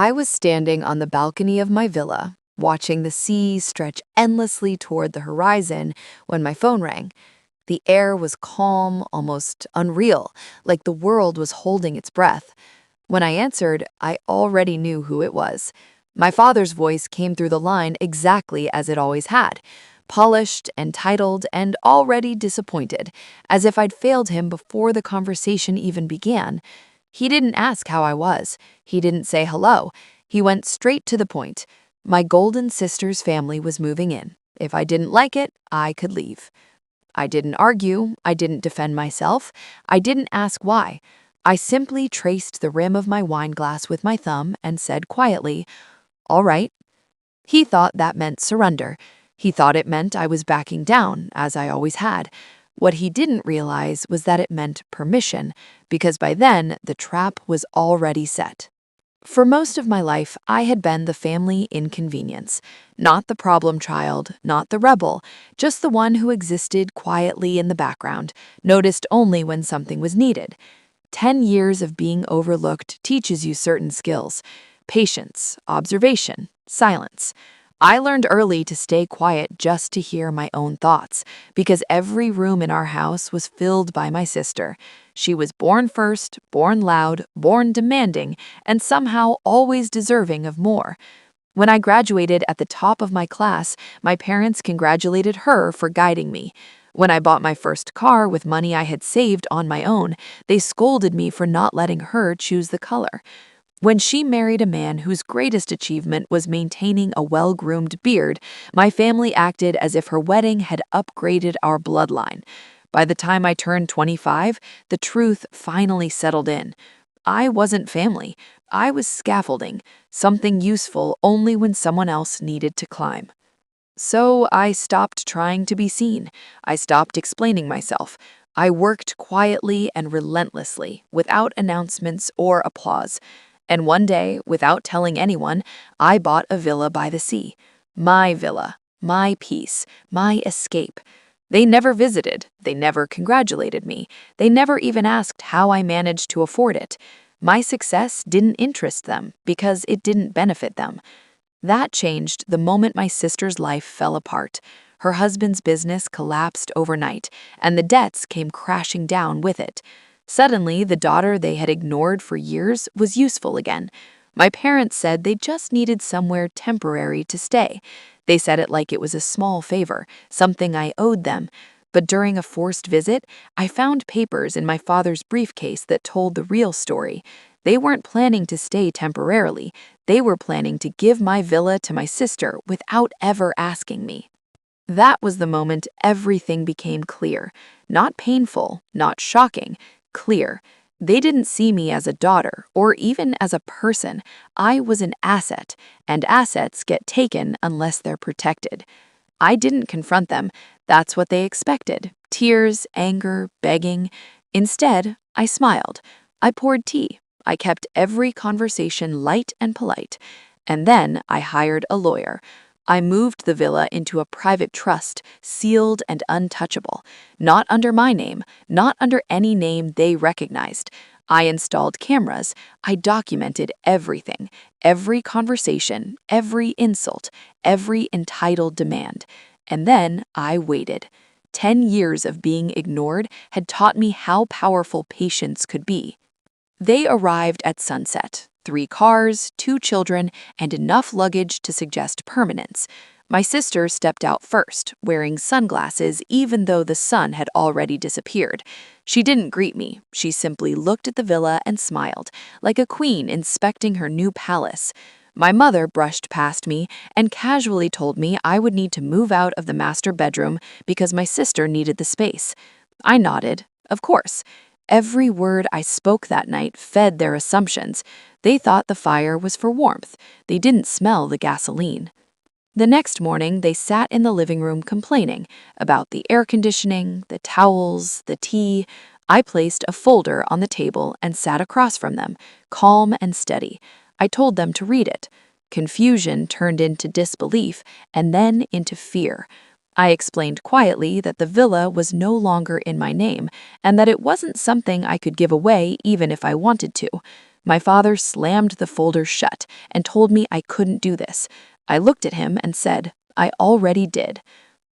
I was standing on the balcony of my villa, watching the sea stretch endlessly toward the horizon when my phone rang. The air was calm, almost unreal, like the world was holding its breath. When I answered, I already knew who it was. My father's voice came through the line exactly as it always had, polished, entitled, and already disappointed, as if I'd failed him before the conversation even began. He didn't ask how I was. He didn't say hello. He went straight to the point. My golden sister's family was moving in. If I didn't like it, I could leave. I didn't argue. I didn't defend myself. I didn't ask why. I simply traced the rim of my wine glass with my thumb and said quietly, "All right." He thought that meant surrender. He thought it meant I was backing down, as I always had. What he didn't realize was that it meant permission, because by then the trap was already set. For most of my life, I had been the family inconvenience, not the problem child, not the rebel, just the one who existed quietly in the background, noticed only when something was needed. 10 years of being overlooked teaches you certain skills: patience, observation, silence. I learned early to stay quiet just to hear my own thoughts, because every room in our house was filled by my sister. She was born first, born loud, born demanding, and somehow always deserving of more. When I graduated at the top of my class, my parents congratulated her for guiding me. When I bought my first car with money I had saved on my own, they scolded me for not letting her choose the color. When she married a man whose greatest achievement was maintaining a well-groomed beard, my family acted as if her wedding had upgraded our bloodline. By the time I turned 25, the truth finally settled in. I wasn't family. I was scaffolding, something useful only when someone else needed to climb. So I stopped trying to be seen. I stopped explaining myself. I worked quietly and relentlessly, without announcements or applause. And one day, without telling anyone, I bought a villa by the sea. My villa, my peace, my escape. They never visited. They never congratulated me. They never even asked how I managed to afford it. My success didn't interest them because it didn't benefit them. That changed the moment my sister's life fell apart. Her husband's business collapsed overnight, and the debts came crashing down with it. Suddenly, the daughter they had ignored for years was useful again. My parents said they just needed somewhere temporary to stay. They said it like it was a small favor, something I owed them. But during a forced visit, I found papers in my father's briefcase that told the real story. They weren't planning to stay temporarily. They were planning to give my villa to my sister without ever asking me. That was the moment everything became clear. Not painful, not shocking, clear. They didn't see me as a daughter or even as a person. I was an asset, and assets get taken unless they're protected. I didn't confront them. That's what they expected: tears, anger, begging. Instead, I smiled. I poured tea. I kept every conversation light and polite. And then I hired a lawyer. I moved the villa into a private trust, sealed and untouchable. Not under my name, not under any name they recognized. I installed cameras. I documented everything, every conversation, every insult, every entitled demand. And then I waited. 10 years of being ignored had taught me how powerful patience could be. They arrived at sunset. 3 cars, 2 children, and enough luggage to suggest permanence. My sister stepped out first, wearing sunglasses even though the sun had already disappeared. She didn't greet me. She simply looked at the villa and smiled, like a queen inspecting her new palace. My mother brushed past me and casually told me I would need to move out of the master bedroom because my sister needed the space. I nodded. Of course. Every word I spoke that night fed their assumptions. They thought the fire was for warmth. They didn't smell the gasoline. The next morning, they sat in the living room complaining about the air conditioning, the towels, the tea. I placed a folder on the table and sat across from them, calm and steady. I told them to read it. Confusion turned into disbelief and then into fear. I explained quietly that the villa was no longer in my name and that it wasn't something I could give away even if I wanted to. My father slammed the folder shut and told me I couldn't do this. I looked at him and said, I already did.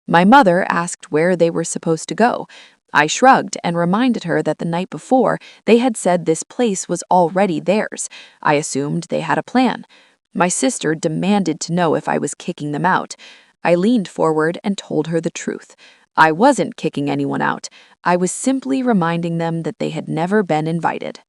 My mother asked where they were supposed to go. I shrugged and reminded her that the night before they had said this place was already theirs. I assumed they had a plan. My sister demanded to know if I was kicking them out. I leaned forward and told her the truth. I wasn't kicking anyone out. I was simply reminding them that they had never been invited.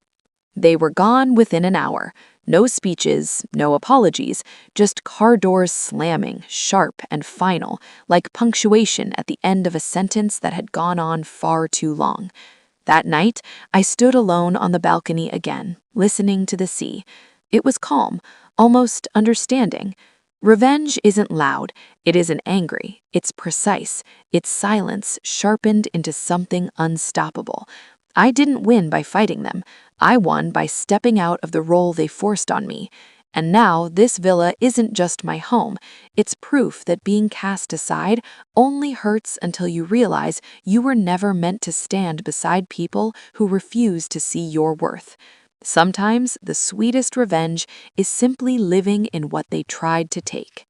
They were gone within an hour. No speeches, no apologies, just car doors slamming, sharp and final, like punctuation at the end of a sentence that had gone on far too long. That night, I stood alone on the balcony again, listening to the sea. It was calm, almost understanding. Revenge isn't loud, it isn't angry, it's precise, its silence sharpened into something unstoppable. I didn't win by fighting them. I won by stepping out of the role they forced on me. And now this villa isn't just my home. It's proof that being cast aside only hurts until you realize you were never meant to stand beside people who refuse to see your worth. Sometimes the sweetest revenge is simply living in what they tried to take.